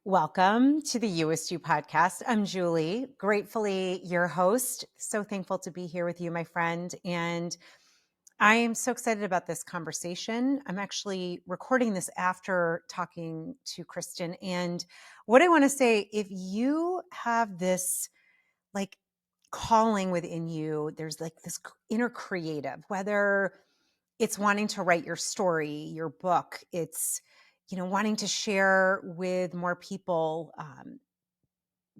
Welcome to the USU podcast. I'm Julie, gratefully your host. So thankful to be here with you, my friend. And I am so excited about this conversation. I'm actually recording this after talking to Kristen. And what I want to say, if you have this like calling within you, there's like this inner creative, whether it's wanting to write your story, your book, it's wanting to share with more people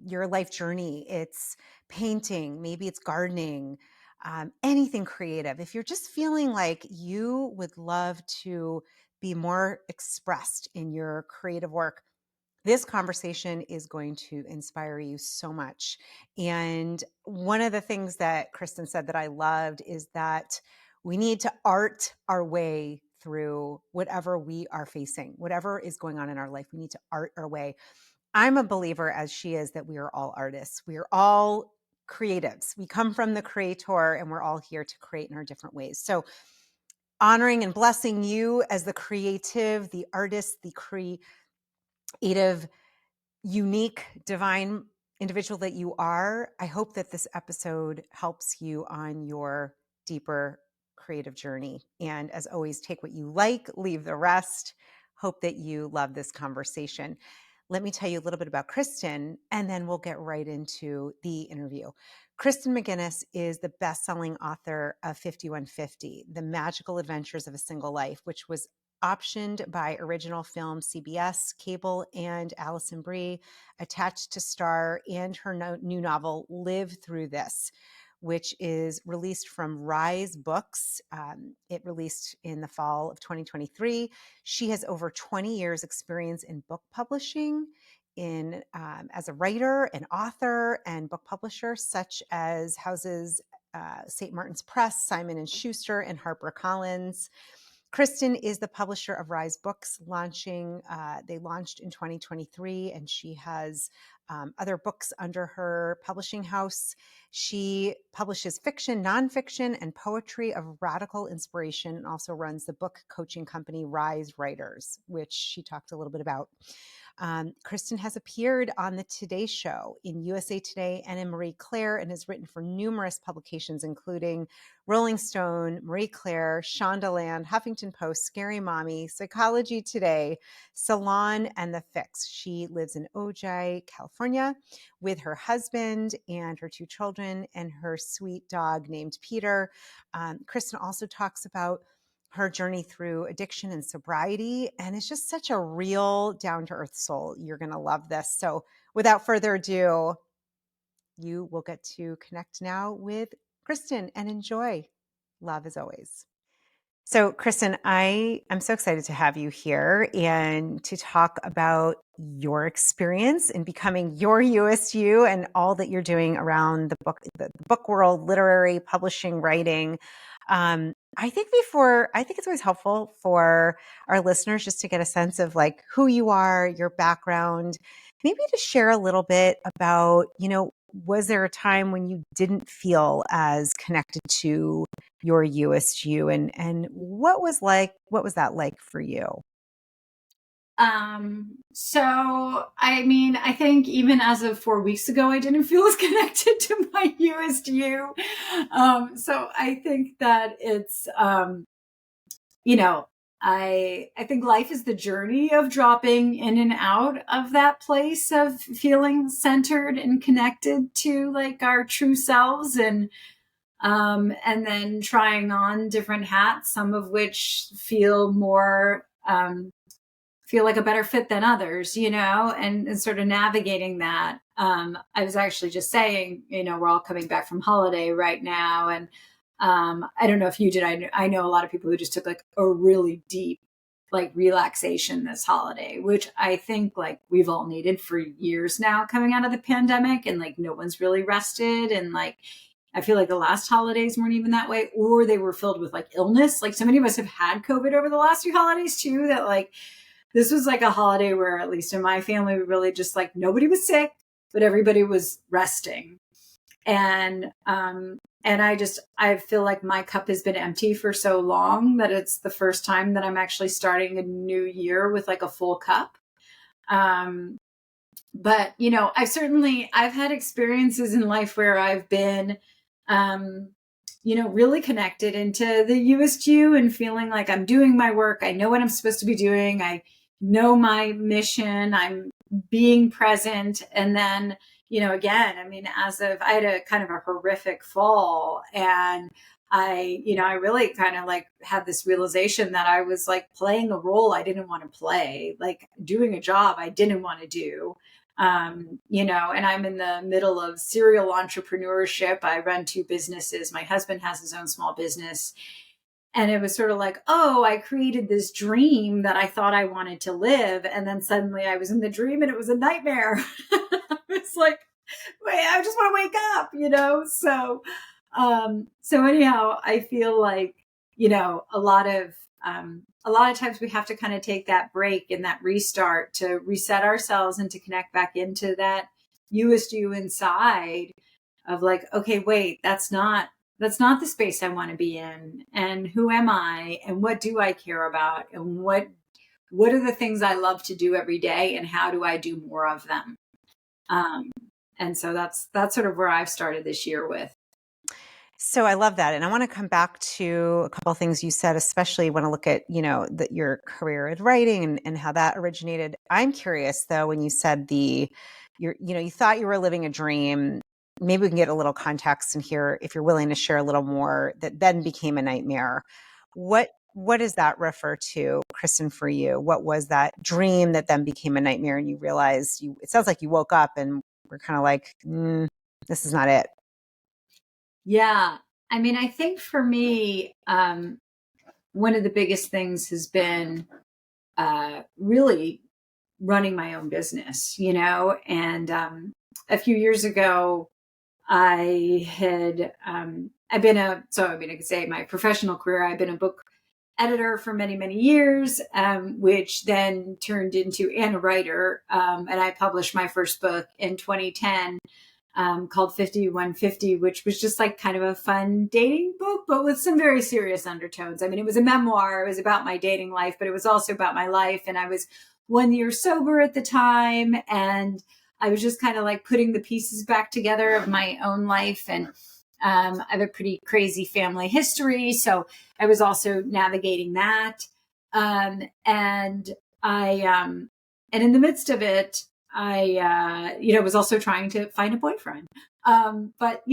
your life journey. It's painting, maybe it's gardening, anything creative. If you're just feeling like you would love to be more expressed in your creative work, this conversation is going to inspire you so much. And one of the things that Kristen said that I loved is that we need to art our way through whatever we are facing, whatever is going on in our life. We need to art our way. I'm a believer, as she is, that we are all artists. We are all creatives. We come from the creator and we're all here to create in our different ways. So honoring and blessing you as the creative, the artist, the creative, unique, divine individual that you are. I hope that this episode helps you on your deeper creative journey. And as always, take what you like, leave the rest. Hope that you love this conversation. Let me tell you a little bit about Kristen, and then we'll get right into the interview. Kristen McGuiness is the best-selling author of 5150, The Magical Adventures of a Single Life, which was optioned by Original Film CBS Cable and Alison Brie, attached to star, and her new novel, Live Through This, which is released from Rise Books. It released in the fall of 2023. She has over 20 years experience in book publishing, as a writer, an author, and book publisher, such as houses St. Martin's Press, Simon & Schuster, and Harper Collins. Kristen is the publisher of Rise Books, they launched in 2023, and she has other books under her publishing house. She publishes fiction, nonfiction, and poetry of radical inspiration, and also runs the book coaching company Rise Writers, which she talked a little bit about. Kristen has appeared on the Today Show, in USA Today, and in Marie Claire, and has written for numerous publications, including Rolling Stone, Marie Claire, Shondaland, Huffington Post, Scary Mommy, Psychology Today, Salon, and The Fix. She lives in Ojai, California, with her husband and her two children and her sweet dog named Peter. Kristen also talks about her journey through addiction and sobriety, and it's just such a real, down-to-earth soul. You're going to love this. So without further ado, you will get to connect now with Kristen and enjoy. Love as always. So, Kristen, I'm so excited to have you here and to talk about your experience in becoming your USU and all that you're doing around the book world, literary, publishing, writing. I think it's always helpful for our listeners just to get a sense of like who you are, your background, maybe to share a little bit about, was there a time when you didn't feel as connected to your USU, and what was that like for you? I think even as of 4 weeks ago, I didn't feel as connected to my USU. So I think that it's, I think life is the journey of dropping in and out of that place of feeling centered and connected to like our true selves, and then trying on different hats, some of which feel like a better fit than others, and sort of navigating that. I was actually just saying, we're all coming back from holiday right now. And I don't know if you did. I know a lot of people who just took like a really deep like relaxation this holiday, which I think like we've all needed for years now coming out of the pandemic, and like no one's really rested. And like, I feel like the last holidays weren't even that way, or they were filled with like illness. Like so many of us have had COVID over the last few holidays too, that like, this was like a holiday where, at least in my family, we really just like nobody was sick, but everybody was resting. And I feel like my cup has been empty for so long that it's the first time that I'm actually starting a new year with like a full cup. But, I've had experiences in life where I've been, um, really connected into the USQ and feeling like I'm doing my work. I know what I'm supposed to be doing. I know my mission. I'm being present. And then, again, I mean, I had a kind of a horrific fall, and I really kind of like had this realization that I was like playing a role I didn't want to play, like doing a job I didn't want to do. And I'm in the middle of serial entrepreneurship. I run two businesses. My husband has his own small business. And it was sort of like, oh, I created this dream that I thought I wanted to live. And then suddenly I was in the dream and it was a nightmare. It's like, wait, I just want to wake up. So anyhow, I feel like, a lot of times we have to kind of take that break and that restart to reset ourselves and to connect back into that USU inside of like, okay, wait, that's not the space I want to be in. And who am I? And what do I care about? And what are the things I love to do every day? And how do I do more of them? Um, and so that's sort of where I've started this year with. So I love that. And I want to come back to a couple of things you said, especially when I look at, your career in writing and how that originated. I'm curious though, when you said you thought you were living a dream, maybe we can get a little context in here if you're willing to share a little more that then became a nightmare. What does that refer to, Kristen, for you? What was that dream that then became a nightmare and you realized it sounds like you woke up and were kind of like, this is not it. Yeah. I mean, I think for me, one of the biggest things has been really running my own business, and a few years ago, I could say my professional career, I've been a book editor for many, many years, which then turned into and a writer. And I published my first book in 2010, called 5150, which was just like kind of a fun dating book, but with some very serious undertones. I mean, it was a memoir. It was about my dating life, but it was also about my life. And I was 1 year sober at the time. And I was just kind of like putting the pieces back together of my own life. And I have a pretty crazy family history. So I was also navigating that. And and in the midst of it, was also trying to find a boyfriend. But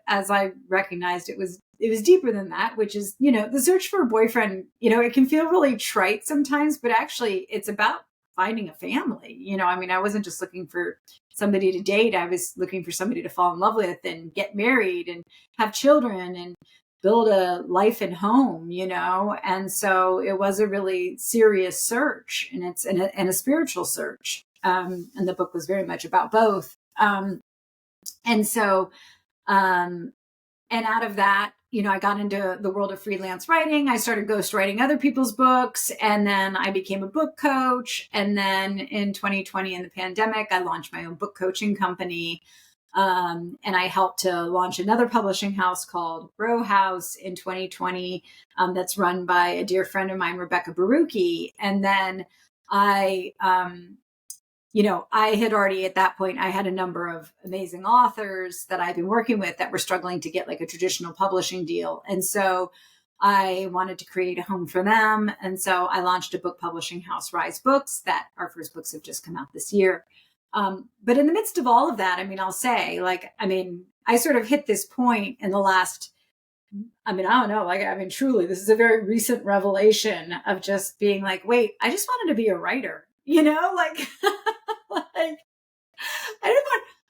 as I recognized, it was deeper than that, which is, the search for a boyfriend, it can feel really trite sometimes, but actually it's about finding a family. I mean, I wasn't just looking for somebody to date. I was looking for somebody to fall in love with and get married and have children and build a life and home, And so it was a really serious search, and it's and a spiritual search. And the book was very much about both. And so, and out of that, I got into the world of freelance writing. I started ghostwriting other people's books, and then I became a book coach. And then in 2020, in the pandemic, I launched my own book coaching company. And I helped to launch another publishing house called Row House in 2020, that's run by a dear friend of mine, Rebecca Barucki. And then I had already at that point, I had a number of amazing authors that I've been working with that were struggling to get like a traditional publishing deal. And so I wanted to create a home for them. And so I launched a book publishing house, Rise Books, that our first books have just come out this year. But in the midst of all of that, I'll say, I sort of hit this point in the last, I don't know, truly, this is a very recent revelation of just being like, wait, I just wanted to be a writer, like, like I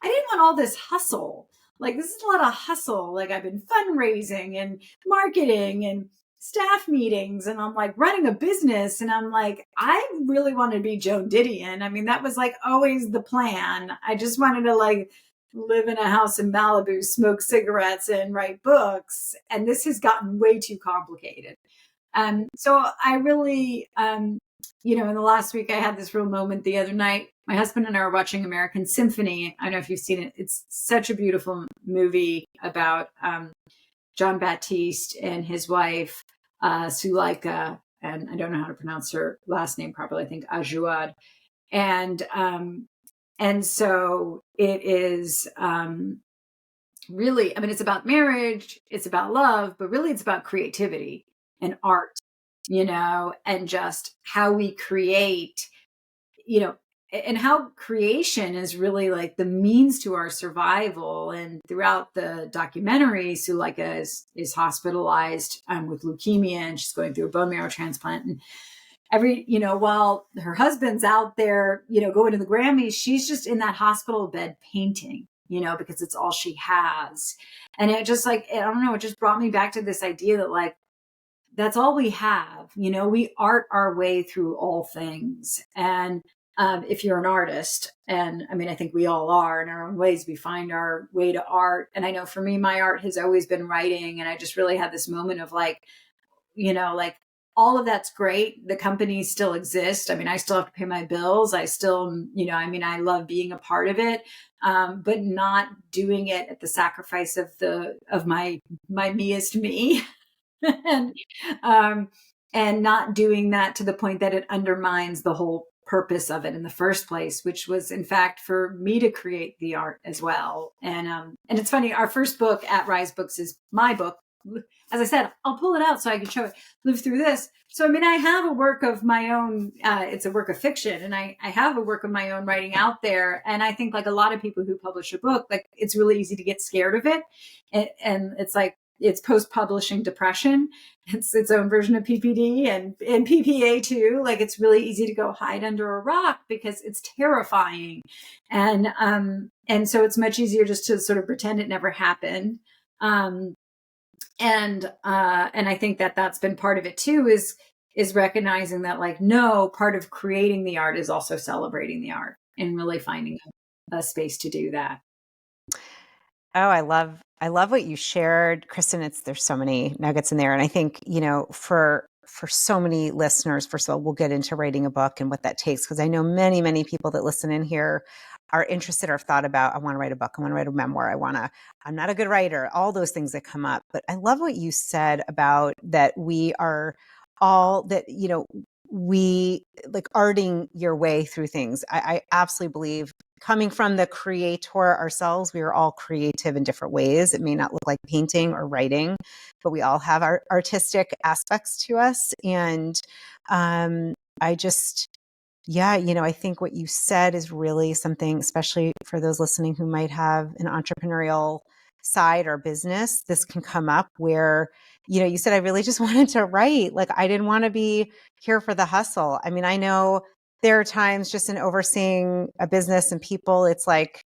didn't want all this hustle. Like, this is a lot of hustle. Like, I've been fundraising and marketing and staff meetings, and I'm like running a business, and I'm like, I really wanted to be Joan Didion. That was like always the plan. I just wanted to like live in a house in Malibu, smoke cigarettes, and write books. And this has gotten way too complicated. So I really, in the last week, I had this real moment the other night. My husband and I were watching American Symphony. I don't know if you've seen it. It's such a beautiful movie about John Baptiste and his wife, Suleika, and I don't know how to pronounce her last name properly. I think Ajuad. And And so it is really, I mean, it's about marriage, it's about love, but really it's about creativity and art, and just how we create, you know, and how creation is really like the means to our survival. And throughout the documentary, Suleika is hospitalized with leukemia, and she's going through a bone marrow transplant. And while her husband's out there, going to the Grammys, she's just in that hospital bed painting, because it's all she has. And it just like, I don't know, it just brought me back to this idea that like, that's all we have. We art our way through all things. And if you're an artist, and I mean, I think we all are in our own ways, we find our way to art. And I know for me, my art has always been writing. And I just really had this moment of like, like all of that's great. The companies still exist. I mean, I still have to pay my bills. I still, I mean, I love being a part of it, but not doing it at the sacrifice of my meest me. and um and not doing that to the point that it undermines the whole purpose of it in the first place, which was in fact for me to create the art as well. And it's funny, our first book at Rise Books is my book. As I said, I'll pull it out so I can show it, Live Through This. So I mean, I have a work of my own, it's a work of fiction, and I have a work of my own writing out there. And I think like a lot of people who publish a book, like it's really easy to get scared of it. And it's like, it's post-publishing depression. It's its own version of PPD and PPA too. Like it's really easy to go hide under a rock because it's terrifying. And so it's much easier just to sort of pretend it never happened. And I think that that's been part of it too, is recognizing that like, no, part of creating the art is also celebrating the art and really finding a space to do that. Oh, I love what you shared, Kristen. There's so many nuggets in there. And I think, for so many listeners, first of all, we'll get into writing a book and what that takes, because I know many, many people that listen in here are interested or have thought about, I want to write a book, I want to write a memoir, I'm not a good writer, all those things that come up. But I love what you said about that we are all that, we like arting your way through things. I absolutely believe, coming from the creator ourselves, we are all creative in different ways. It may not look like painting or writing, but we all have our artistic aspects to us. And I just, I think what you said is really something, especially for those listening who might have an entrepreneurial side or business. This can come up where, you said, I really just wanted to write. Like, I didn't want to be here for the hustle. I mean, I know there are times just in overseeing a business and people, it's like,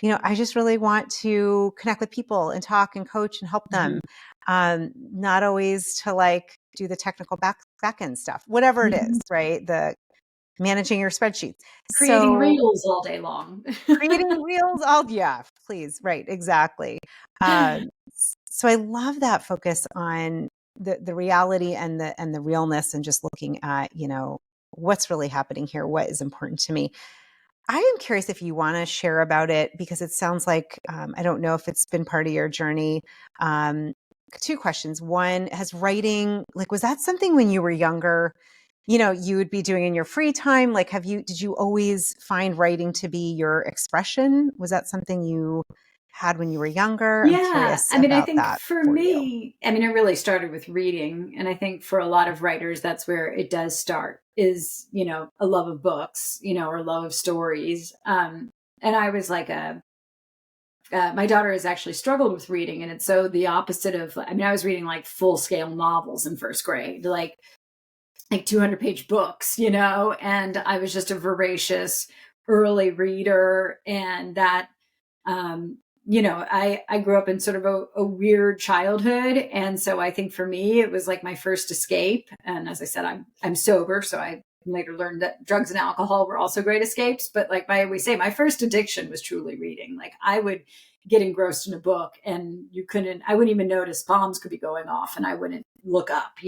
I just really want to connect with people and talk and coach and help them. Not always to like do the technical back end stuff, whatever it is, right? The managing your spreadsheets. Creating So reels all day long. creating reels, yeah, please. Right. Exactly. So I love that focus on the reality and the realness, and just looking at, what's really happening here, what is important to me. I am curious if you want to share about it, because it sounds like, I don't know if it's been part of your journey. Two questions. One, has writing, like, was that something when you were younger, you would be doing in your free time? Like, did you always find writing to be your expression? Was that something you had when you were younger? I'm Yeah. curious I mean, I about think that for for you. me, I mean, it really started with reading. And I think for a lot of writers, that's where it does start, is, a love of books, or love of stories. And I was like my daughter has actually struggled with reading. And it's so the opposite of, I mean, I was reading like full scale novels in first grade, like 200-page books, and I was just a voracious early reader. And that, I grew up in sort of a weird childhood. And so I think for me, it was like my first escape. And as I said, I'm sober. So I later learned that drugs and alcohol were also great escapes. But like we say, my first addiction was truly reading. Like I would get engrossed in a book and I wouldn't even notice bombs could be going off and I wouldn't look up,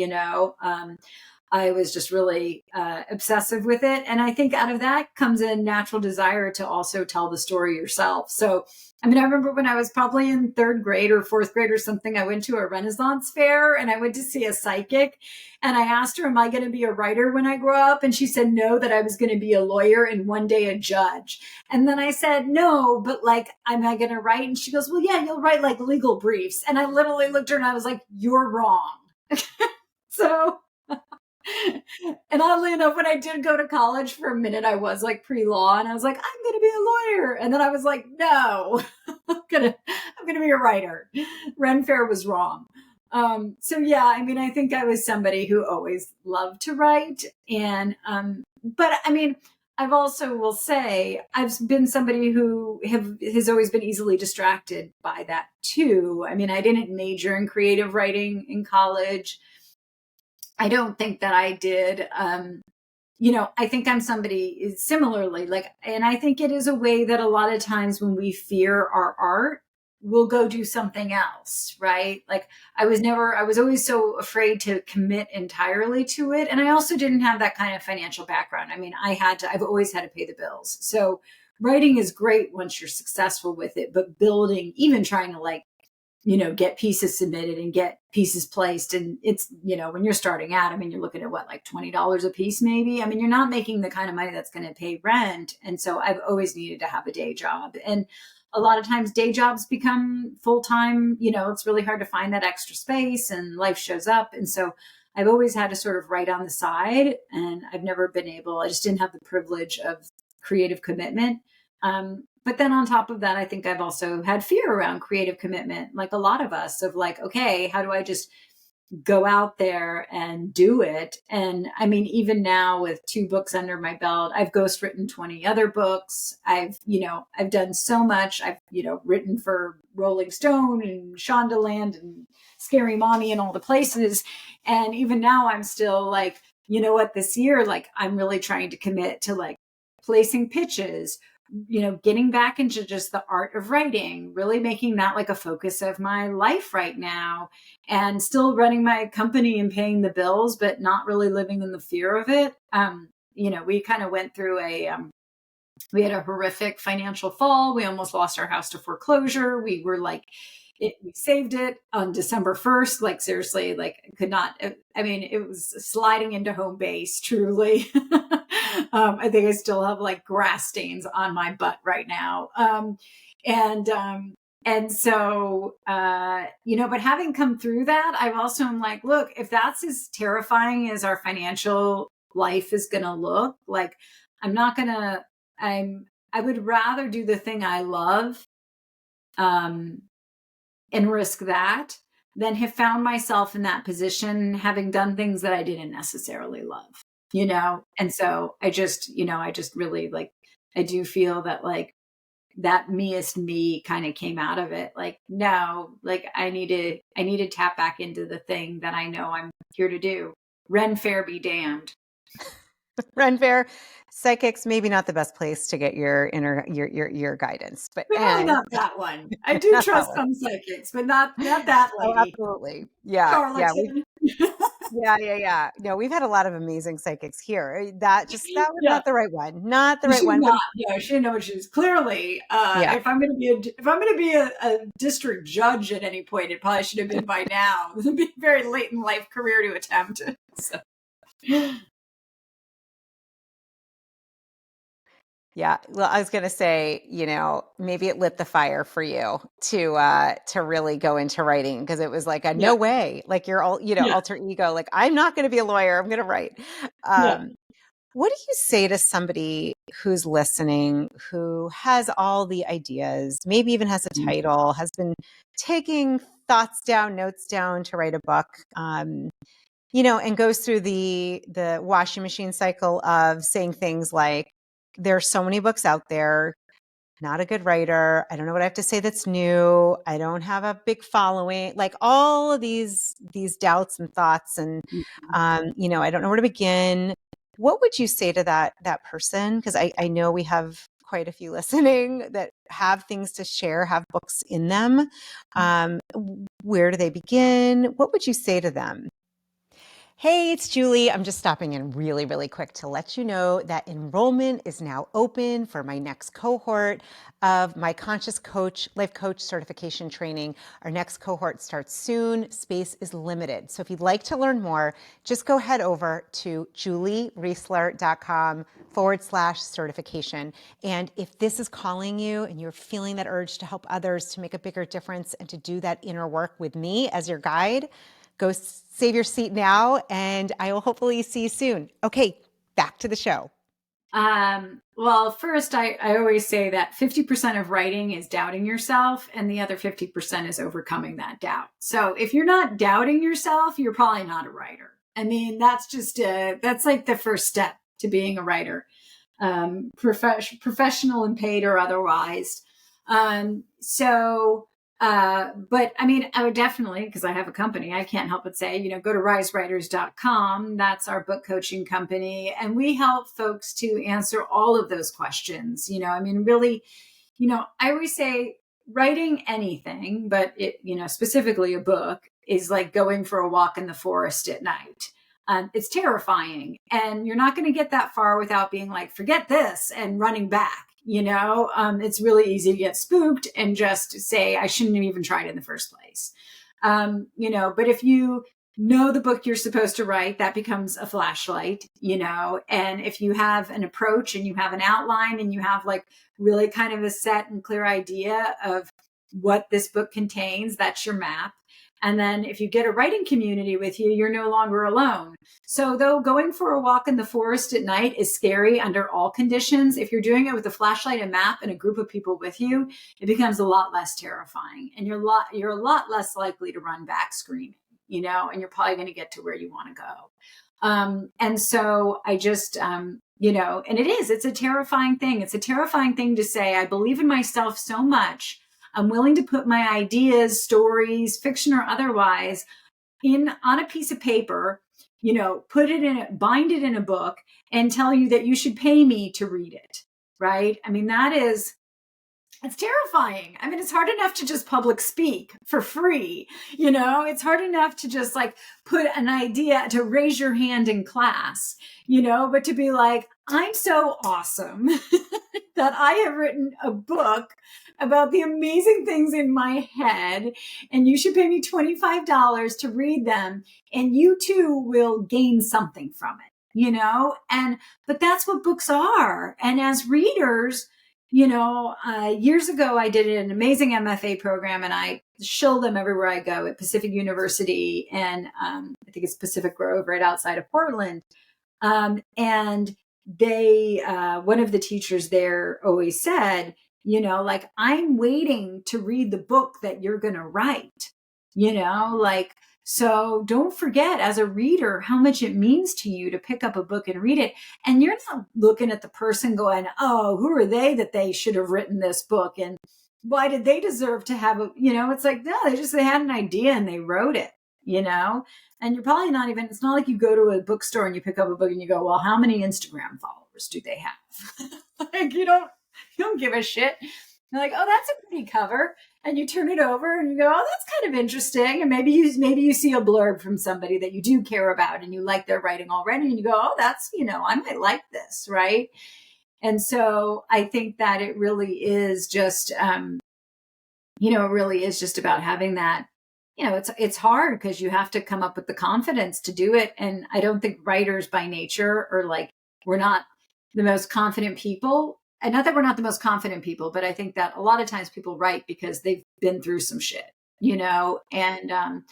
I was just really obsessive with it. And I think out of that comes a natural desire to also tell the story yourself. So, I mean, I remember when I was probably in third grade or fourth grade or something, I went to a Renaissance fair and I went to see a psychic. And I asked her, am I going to be a writer when I grow up? And she said, no, that I was going to be a lawyer and one day a judge. And then I said, no, but like, am I going to write? And she goes, well, yeah, you'll write like legal briefs. And I literally looked at her and I was like, you're wrong. So, and oddly enough, when I did go to college for a minute, I was like pre-law and I was like, I'm going to be a lawyer. And then I was like, no, I'm going to be a writer. Ren Fair was wrong. So yeah, I mean, I think I was somebody who always loved to write. And, but I mean, I've also will say I've been somebody who has always been easily distracted by that too. I mean, I didn't major in creative writing in college. I don't think that I did. I think I'm somebody similarly like, and I think it is a way that a lot of times when we fear our art, we'll go do something else, right? Like I was always so afraid to commit entirely to it. And I also didn't have that kind of financial background. I mean, I've always had to pay the bills. So writing is great once you're successful with it, but building, even trying to like, get pieces submitted and get pieces placed. And it's, when you're starting out, I mean, you're looking at what, like $20 a piece, maybe. I mean, you're not making the kind of money that's going to pay rent. And so I've always needed to have a day job. And a lot of times day jobs become full-time, it's really hard to find that extra space and life shows up. And so I've always had to sort of write on the side and I just didn't have the privilege of creative commitment. But then on top of that, I think I've also had fear around creative commitment, like a lot of us, of like, okay, how do I just go out there and do it? And I mean, even now with 2 books under my belt, I've ghostwritten 20 other books. I've done so much. I've, written for Rolling Stone and Shondaland and Scary Mommy and all the places. And even now I'm still like, this year, like I'm really trying to commit to like placing pitches, getting back into just the art of writing, really making that like a focus of my life right now, and still running my company and paying the bills, but not really living in the fear of it. We kind of went through we had a horrific financial fall. We almost lost our house to foreclosure. We were like, we saved it on December 1st. Like seriously, like could not, I mean, it was sliding into home base, truly. I think I still have like grass stains on my butt right now. And so, but having come through that, I've also am like, look, if that's as terrifying as our financial life is going to look, like, I would rather do the thing I love, and risk that than have found myself in that position, having done things that I didn't necessarily love, And so I just really like, I do feel that like that meest me kind of came out of it. Like, no, like I need to tap back into the thing that I know I'm here to do. Ren Fair be damned. Ren Fair, psychics, maybe not the best place to get your inner your guidance, but Really not that one. I do trust some psychics, but not that Oh, lady. absolutely. Yeah. Charlatan. Yeah. No, we've had a lot of amazing psychics here. That was Yeah. not the right one. Not the right She one. not. Yeah, she didn't know what she was. Clearly, Yeah. if I'm going to be a district judge at any point, it probably should have been by now. It would be a very late in life career to attempt. So. Yeah. Well, I was going to say, maybe it lit the fire for you to really go into writing, because it was like no way, like your all, alter ego, like I'm not going to be a lawyer. I'm going to write. What do you say to somebody who's listening, who has all the ideas, maybe even has a title, has been taking notes down to write a book, and goes through the washing machine cycle of saying things like, there's so many books out there, not a good writer, I don't know what I have to say that's new, I don't have a big following, like all of these doubts and thoughts, and I don't know where to begin. What would you say to that person? Because I know we have quite a few listening that have things to share, have books in them. Where do they begin? What would you say to them? Hey, it's Julie. I'm just stopping in really, really quick to let you know that enrollment is now open for my next cohort of my Conscious Coach, Life Coach certification training. Our next cohort starts soon. Space is limited. So if you'd like to learn more, just go head over to juliereisler.com/certification. And if this is calling you and you're feeling that urge to help others, to make a bigger difference, and to do that inner work with me as your guide, go save your seat now, and I will hopefully see you soon. Okay, back to the show. Well, first, I always say that 50% of writing is doubting yourself, and the other 50% is overcoming that doubt. So if you're not doubting yourself, you're probably not a writer. I mean, that's like the first step to being a writer, professional and paid or otherwise. But I mean, I would definitely, because I have a company, I can't help but say, go to risewriters.com. That's our book coaching company. And we help folks to answer all of those questions. I mean, really, I always say writing anything, but specifically a book is like going for a walk in the forest at night. It's terrifying. And you're not going to get that far without being like, forget this and running back. It's really easy to get spooked and just say, I shouldn't have even tried in the first place. But if you know the book you're supposed to write, that becomes a flashlight, and if you have an approach and you have an outline and you have like really kind of a set and clear idea of what this book contains, that's your map. And then if you get a writing community with you, you're no longer alone. So though going for a walk in the forest at night is scary under all conditions, if you're doing it with a flashlight and map and a group of people with you, it becomes a lot less terrifying. And you're a lot less likely to run back screaming, and you're probably going to get to where you want to go. And so I just, and it's a terrifying thing. It's a terrifying thing to say, I believe in myself so much, I'm willing to put my ideas, stories, fiction or otherwise, on a piece of paper, bind it in a book and tell you that you should pay me to read it. Right. I mean, it's terrifying. I mean, it's hard enough to just public speak for free. It's hard enough to just like put an idea, to raise your hand in class, but to be like, I'm so awesome that I have written a book about the amazing things in my head, and you should pay me $25 to read them, and you too will gain something from it, but that's what books are. And as readers, years ago, I did an amazing MFA program, and I shill them everywhere I go at Pacific University. And I think it's Pacific Grove right outside of Portland. And they, one of the teachers there always said, like, I'm waiting to read the book that you're going to write, so don't forget as a reader how much it means to you to pick up a book and read it. And you're not looking at the person going, oh, who are they that they should have written this book? And why did they deserve to have it's like, no, they had an idea and they wrote it, and you're probably not even, it's not like you go to a bookstore and you pick up a book and you go, well, how many Instagram followers do they have? Like, you don't give a shit. You're like, oh, that's a pretty cover. And you turn it over and you go, oh, that's kind of interesting. And maybe you see a blurb from somebody that you do care about and you like their writing already. And you go, oh, that's, I might like this. Right. And so I think that it really is just, it really is just about having that, it's hard because you have to come up with the confidence to do it. And I don't think writers by nature are like, we're not the most confident people. And not that we're not the most confident people, but I think that a lot of times people write because they've been through some shit, and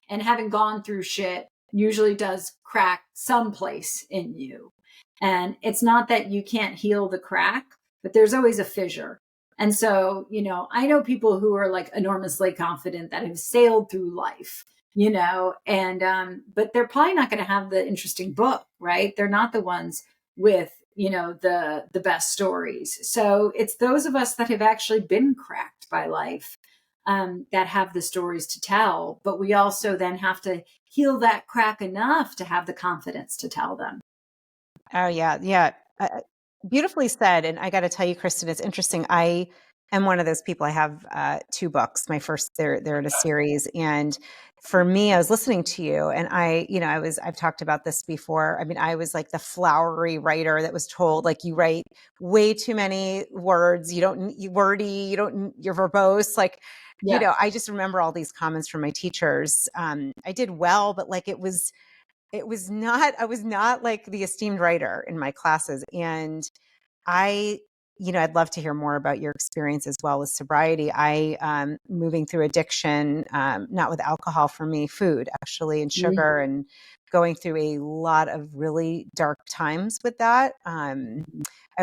having gone through shit usually does crack someplace in you. And it's not that you can't heal the crack, but there's always a fissure. And so, I know people who are like enormously confident that have sailed through life, but they're probably not going to have the interesting book, right? They're not the ones with, the best stories. So it's those of us that have actually been cracked by life, that have the stories to tell, but we also then have to heal that crack enough to have the confidence to tell them. Oh, yeah. Yeah. Beautifully said. And I got to tell you, Kristen, it's interesting. am one of those people. I have two books. My first, they're in a series. And for me, I was listening to you and I've talked about this before. I mean, I was like the flowery writer that was told, like, you write way too many words. You're verbose. Like, Yeah. I just remember all these comments from my teachers. I did well, but like, I was not like the esteemed writer in my classes. And I, I'd love to hear more about your experience as well with sobriety. Moving through addiction, not with alcohol for me, food actually, and sugar, and going through a lot of really dark times with that. I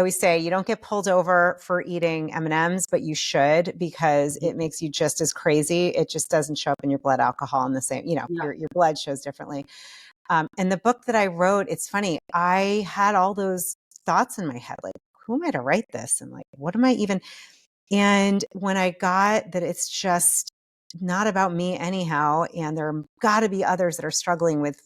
always say you don't get pulled over for eating M&Ms, but you should, because it makes you just as crazy. It just doesn't show up in your blood alcohol in the same, Yeah. your blood shows differently. And the book that I wrote, it's funny, I had all those thoughts in my head, like, who am I to write this? And like, what am I even? And when I got that it's just not about me anyhow, and there got to be others that are struggling with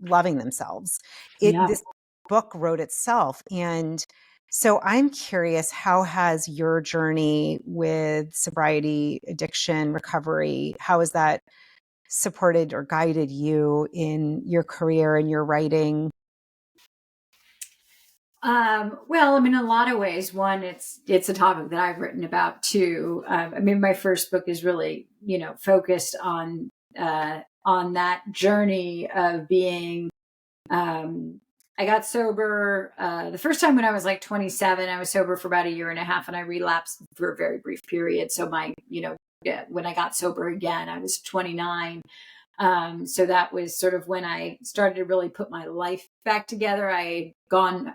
loving themselves, Yeah. this book wrote itself. And so I'm curious, how has your journey with sobriety, addiction, recovery, how has that supported or guided you in your career and your writing? Well, I mean, in a lot of ways, one, it's a topic that I've written about too. I mean, my first book is really, focused on that journey of being, I got sober, the first time when I was like 27. I was sober for about a year and a half, and I relapsed for a very brief period. So when I got sober again, I was 29. So that was sort of when I started to really put my life back together. I wasn't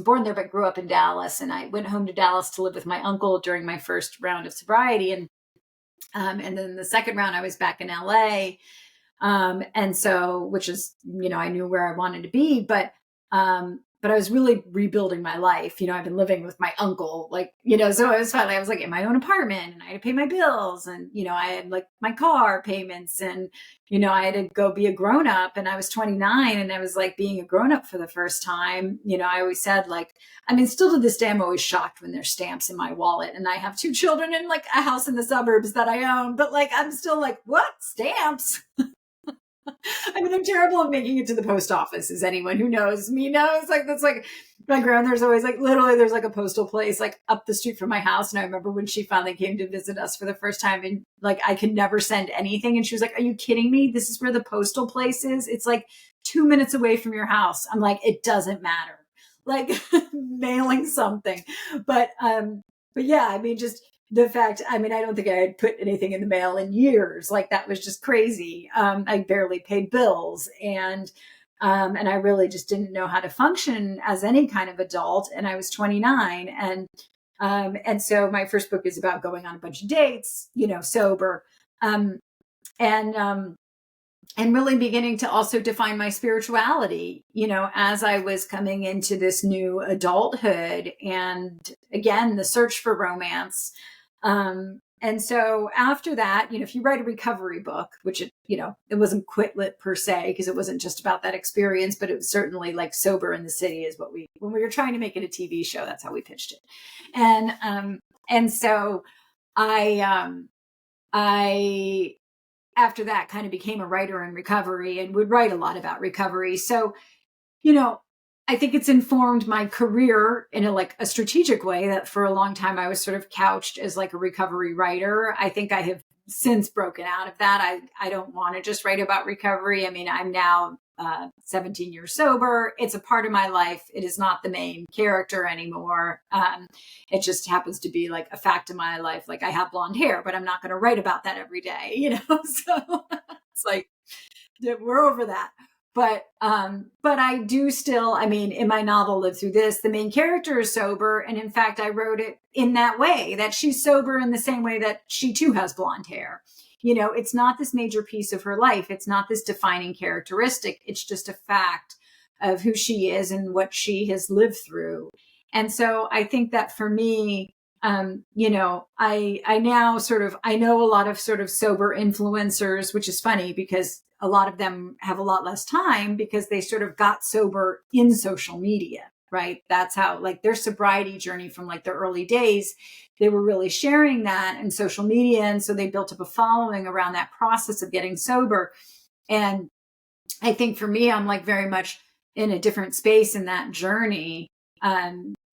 born there, but grew up in Dallas, and I went home to Dallas to live with my uncle during my first round of sobriety. And then the second round, I was back in LA. And so, which is, I knew where I wanted to be, but I was really rebuilding my life. I've been living with my uncle, so it was finally, I was like in my own apartment, and I had to pay my bills, and, I had like my car payments, and, I had to go be a grown up, and I was 29, and I was like being a grown up for the first time. I always said, like, I mean, still to this day, I'm always shocked when there's stamps in my wallet, and I have two children and like a house in the suburbs that I own, but like, I'm still like, what, stamps? I mean, I'm terrible at making it to the post office, as anyone who knows me knows. Like, that's like my grandmother's always like, literally, there's like a postal place like up the street from my house. And I remember when she finally came to visit us for the first time, and like, I could never send anything. And she was like, are you kidding me? This is where the postal place is. It's like 2 minutes away from your house. I'm like, it doesn't matter. Like mailing something. But yeah, I mean, just the fact, I mean, I don't think I had put anything in the mail in years. Like, that was just crazy. I barely paid bills, and I really just didn't know how to function as any kind of adult. And I was 29. And so my first book is about going on a bunch of dates, sober. Um, and, um, and really beginning to also define my spirituality, as I was coming into this new adulthood, and again, the search for romance. And so after that, if you write a recovery book, which it wasn't quit lit per se, because it wasn't just about that experience, but it was certainly like Sober in the City is when we were trying to make it a TV show, that's how we pitched it. And so I after that kind of became a writer in recovery and would write a lot about recovery. So, I think it's informed my career in a strategic way, that for a long time I was sort of couched as like a recovery writer. I think I have since broken out of that. I don't want to just write about recovery. I mean, I'm now 17 years sober. It's a part of my life. It is not the main character anymore. It just happens to be like a fact in my life. Like, I have blonde hair, but I'm not going to write about that every day, so it's like, we're over that. But I do still, I mean, in my novel Live Through This, the main character is sober. And in fact, I wrote it in that way, that she's sober in the same way that she too has blonde hair. It's not this major piece of her life. It's not this defining characteristic. It's just a fact of who she is and what she has lived through. And so I think that for me, I now I know a lot of sort of sober influencers, which is funny because a lot of them have a lot less time because they sort of got sober in social media. right? That's how, like, their sobriety journey from like their early days, they were really sharing that in social media. And so they built up a following around that process of getting sober. And I think for me, I'm like very much in a different space in that journey.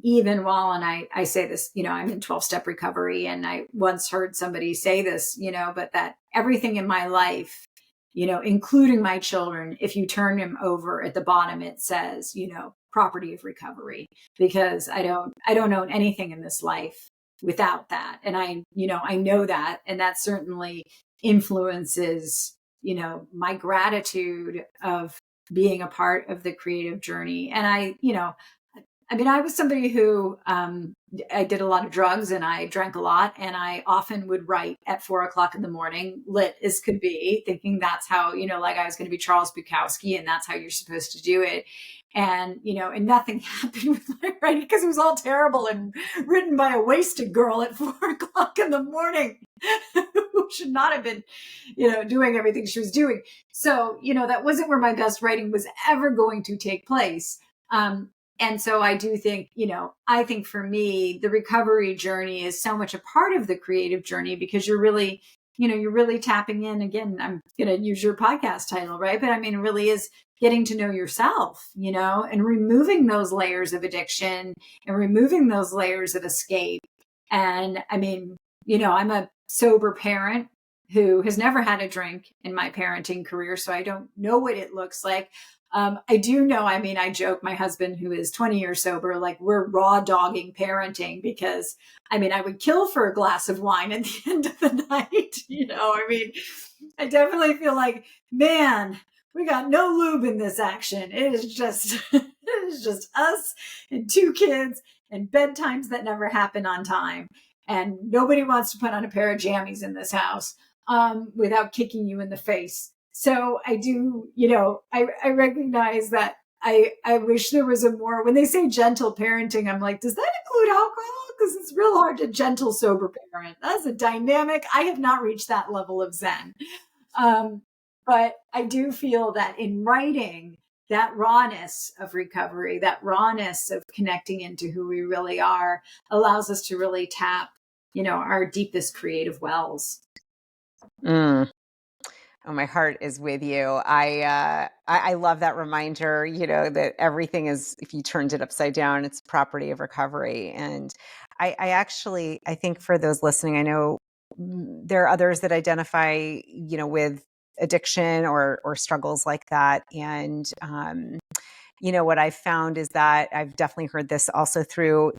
Even while, and I say this, I'm in 12-step recovery, and I once heard somebody say this, but that everything in my life, including my children, if you turn them over at the bottom, it says, property of recovery, because I don't own anything in this life without that. And I know that, and that certainly influences, my gratitude of being a part of the creative journey. And I was somebody who, I did a lot of drugs and I drank a lot, and I often would write at 4 o'clock in the morning, lit as could be, thinking that's how, like I was going to be Charles Bukowski and that's how you're supposed to do it. And, and nothing happened with my writing because it was all terrible and written by a wasted girl at 4 o'clock in the morning who should not have been, doing everything she was doing. So, that wasn't where my best writing was ever going to take place. And so I do think, I think for me, the recovery journey is so much a part of the creative journey, because you're really, you're really tapping in. Again, I'm going to use your podcast title, right? But I mean, it really is getting to know yourself, and removing those layers of addiction and removing those layers of escape. And I mean, I'm a sober parent who has never had a drink in my parenting career, so I don't know what it looks like. I do know, I joke, my husband, who is 20 years sober, like, we're raw dogging parenting, because I would kill for a glass of wine at the end of the night. I definitely feel like, man, we got no lube in this action. It is just, it is just us and 2 kids and bedtimes that never happen on time. And nobody wants to put on a pair of jammies in this house, without kicking you in the face. So I do, I recognize that I wish there was a more, when they say gentle parenting, I'm like, does that include alcohol? Because it's real hard to gentle sober parent. That's a dynamic. I have not reached that level of Zen. But I do feel that in writing, that rawness of recovery, that rawness of connecting into who we really are, allows us to really tap, our deepest creative wells. Mm. Oh, my heart is with you. I love that reminder, that everything is, if you turned it upside down, it's property of recovery. And I think for those listening, I know there are others that identify, with addiction or struggles like that. And, what I've found is that I've definitely heard this also through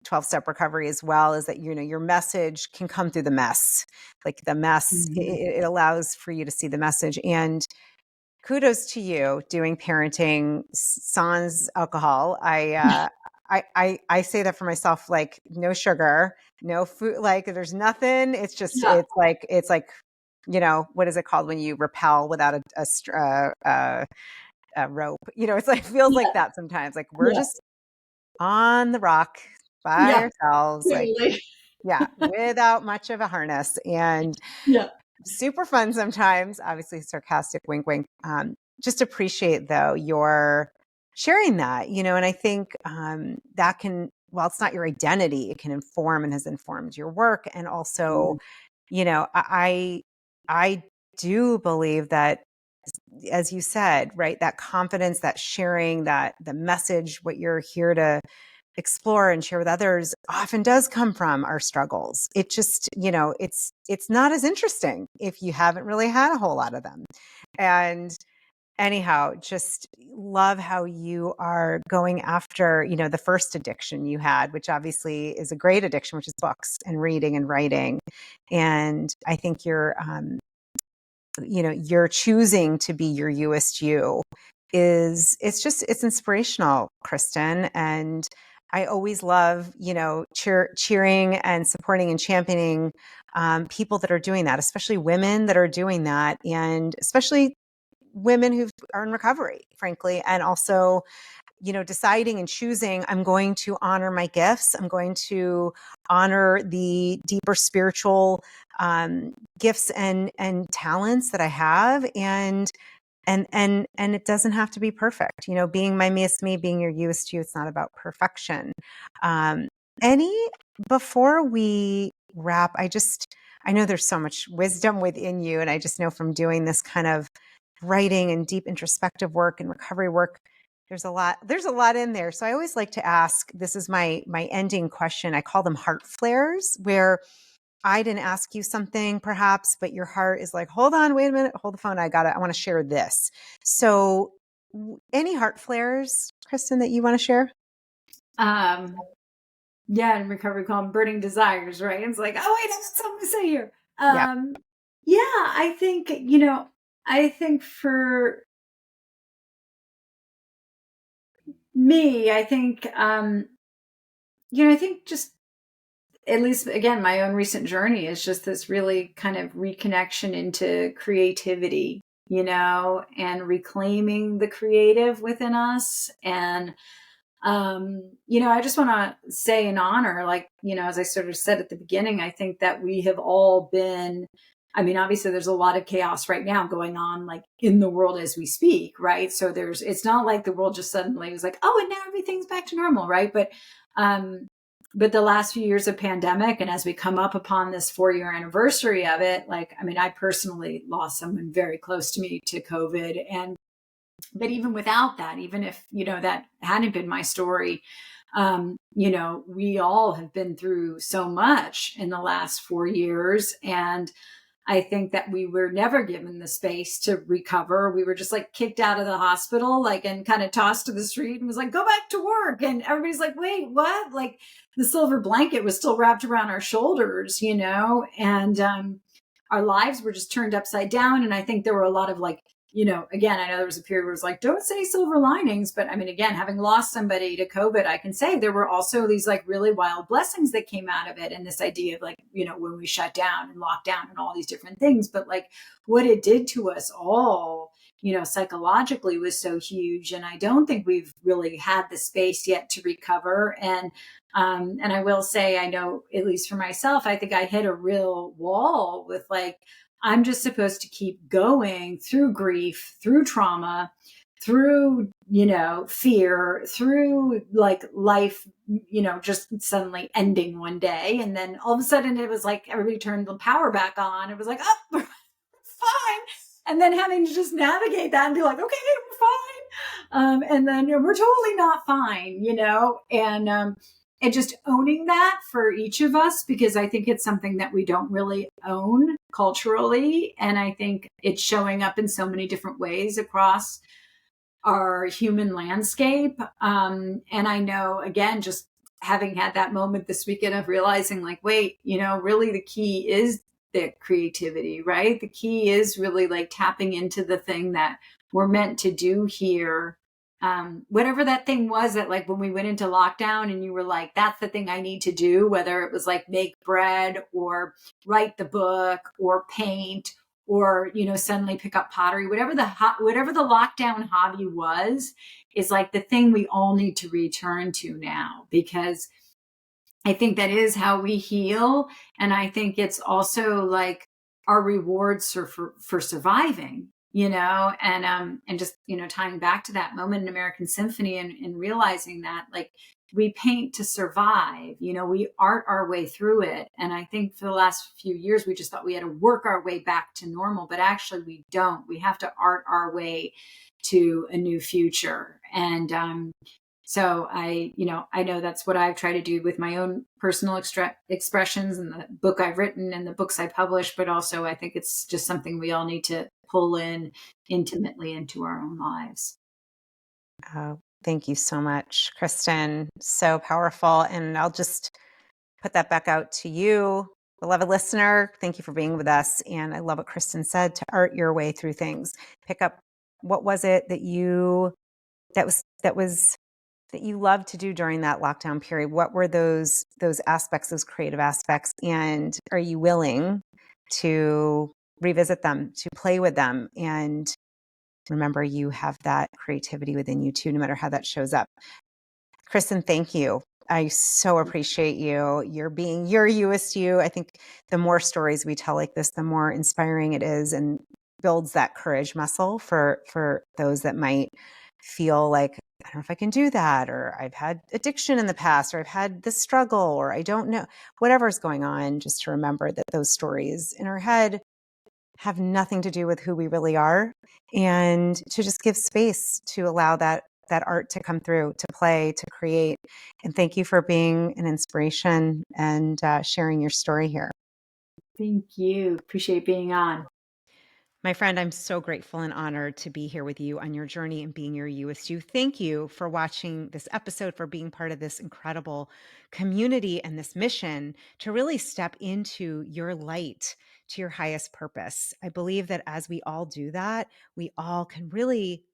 12-step recovery as well, is that, your message can come through the mess. Like the mess, it allows for you to see the message. And kudos to you doing parenting sans alcohol. I say that for myself, like, no sugar, no food, like there's nothing. It's just, Yeah. it's like, what is it called when you rappel without a rope? It's like, feels like that sometimes. Like, we're Yeah. just on the rock by Yeah. ourselves, like, Totally. yeah, without much of a harness, and Yeah. super fun sometimes, obviously sarcastic, wink, wink. Just appreciate, though, your sharing that, and I think that can, while it's not your identity, it can inform and has informed your work. And also, I do believe that, as you said, right, that confidence, that sharing, that the message, what you're here to explore and share with others, often does come from our struggles. It just, it's not as interesting if you haven't really had a whole lot of them. And anyhow, just love how you are going after, the first addiction you had, which obviously is a great addiction, which is books and reading and writing. And I think you're choosing to be your youest you it's inspirational, Kristen. And I always love, cheering and supporting and championing people that are doing that, especially women that are doing that, and especially women who are in recovery, frankly, and also, deciding and choosing, I'm going to honor my gifts. I'm going to honor the deeper spiritual gifts and talents that I have. And and it doesn't have to be perfect. Being my me is me, being your you is you. It's not about perfection. Um, any Before we wrap, I know there's so much wisdom within you, and I just know from doing this kind of writing and deep introspective work and recovery work, there's a lot in there. So I always like to ask, this is my ending question. I call them heart flares, where I didn't ask you something perhaps, but your heart is like, hold on, wait a minute, hold the phone. I want to share this. So any heart flares, Kristen, that you want to share? Yeah, in recovery, we call them burning desires, right? It's like, oh wait, I got something to say here. Yeah. Yeah, I think for me, I think, I think just at least again, my own recent journey is just this really kind of reconnection into creativity, and reclaiming the creative within us. And I just want to say in honor, like, as I sort of said at the beginning, I think that we have all been, I mean, obviously there's a lot of chaos right now going on, like in the world as we speak, right? So it's not like the world just suddenly was like, oh, and now everything's back to normal, right? Um, but the last few years of pandemic, and as we come up upon this 4-year anniversary of it, like, I mean, I personally lost someone very close to me to COVID. But even without that, even if, that hadn't been my story, we all have been through so much in the last 4 years. And I think that we were never given the space to recover. We were just like kicked out of the hospital, like, and kind of tossed to the street and was like, go back to work. And everybody's like, wait, what? Like the silver blanket was still wrapped around our shoulders, and our lives were just turned upside down. And I think there were a lot of like, again, I know there was a period where it was like, don't say silver linings. But I mean, again, having lost somebody to COVID, I can say there were also these like really wild blessings that came out of it. And this idea of like, when we shut down and locked down and all these different things, but like what it did to us all, psychologically was so huge. And I don't think we've really had the space yet to recover. And I will say, I know, at least for myself, I think I hit a real wall with like, I'm just supposed to keep going through grief, through trauma, through, fear, through like life, just suddenly ending one day. And then all of a sudden it was like everybody turned the power back on. It was like, oh, we're fine. And then having to just navigate that and be like, okay, we're fine. And then we're totally not fine, and just owning that for each of us, because I think it's something that we don't really own culturally. And I think it's showing up in so many different ways across our human landscape. And I know, again, just having had that moment this weekend of realizing like, wait, really the key is the creativity, right? The key is really like tapping into the thing that we're meant to do here. Whatever that thing was that like when we went into lockdown and you were like, that's the thing I need to do, whether it was like make bread or write the book or paint or, suddenly pick up pottery, whatever the lockdown hobby was, is like the thing we all need to return to now, because I think that is how we heal. And I think it's also like our rewards for surviving, and just, tying back to that moment in American Symphony and realizing that like we paint to survive, we art our way through it. And I think for the last few years, we just thought we had to work our way back to normal, but actually we don't. We have to art our way to a new future. And, so I know that's what I've tried to do with my own personal expressions and the book I've written and the books I publish, but also I think it's just something we all need to pull in intimately into our own lives. Oh, thank you so much, Kristen. So powerful. And I'll just put that back out to you, beloved listener. Thank you for being with us. And I love what Kristen said, to art your way through things. Pick up, what was it that you that you loved to do during that lockdown period? What were those aspects, those creative aspects? And are you willing to revisit them, to play with them? And remember, you have that creativity within you too, no matter how that shows up. Kristen, thank you. I so appreciate you. You're being your you. I think the more stories we tell like this, the more inspiring it is. And builds that courage muscle for those that might feel like, I don't know if I can do that, or I've had addiction in the past, or I've had this struggle, or I don't know, whatever's going on, just to remember that those stories in our head have nothing to do with who we really are, and to just give space to allow that art to come through, to play, to create. And thank you for being an inspiration and sharing your story here. Thank you. Appreciate being on. My friend, I'm so grateful and honored to be here with you on your journey and being your US you. Thank you for watching this episode, for being part of this incredible community and this mission to really step into your light, to your highest purpose. I believe that as we all do that, we all can really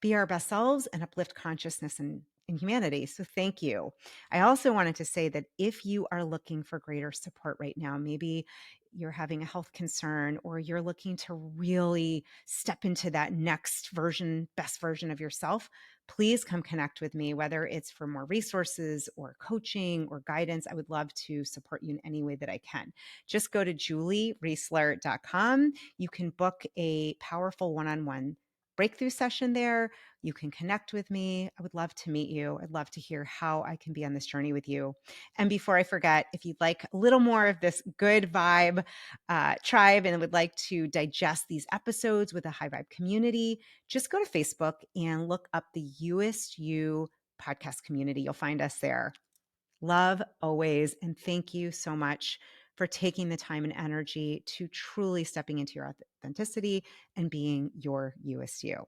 be our best selves and uplift consciousness in humanity. So thank you. I also wanted to say that if you are looking for greater support right now, maybe you're having a health concern, or you're looking to really step into that next version, best version of yourself, please come connect with me, whether it's for more resources or coaching or guidance. I would love to support you in any way that I can. Just go to juliereisler.com. You can book a powerful one-on-one breakthrough session there. You can connect with me. I would love to meet you. I'd love to hear how I can be on this journey with you. And before I forget, if you'd like a little more of this good vibe tribe and would like to digest these episodes with a high vibe community, just go to Facebook and look up the USU podcast community. You'll find us there. Love always. And thank you so much for taking the time and energy to truly stepping into your authenticity and being your USU.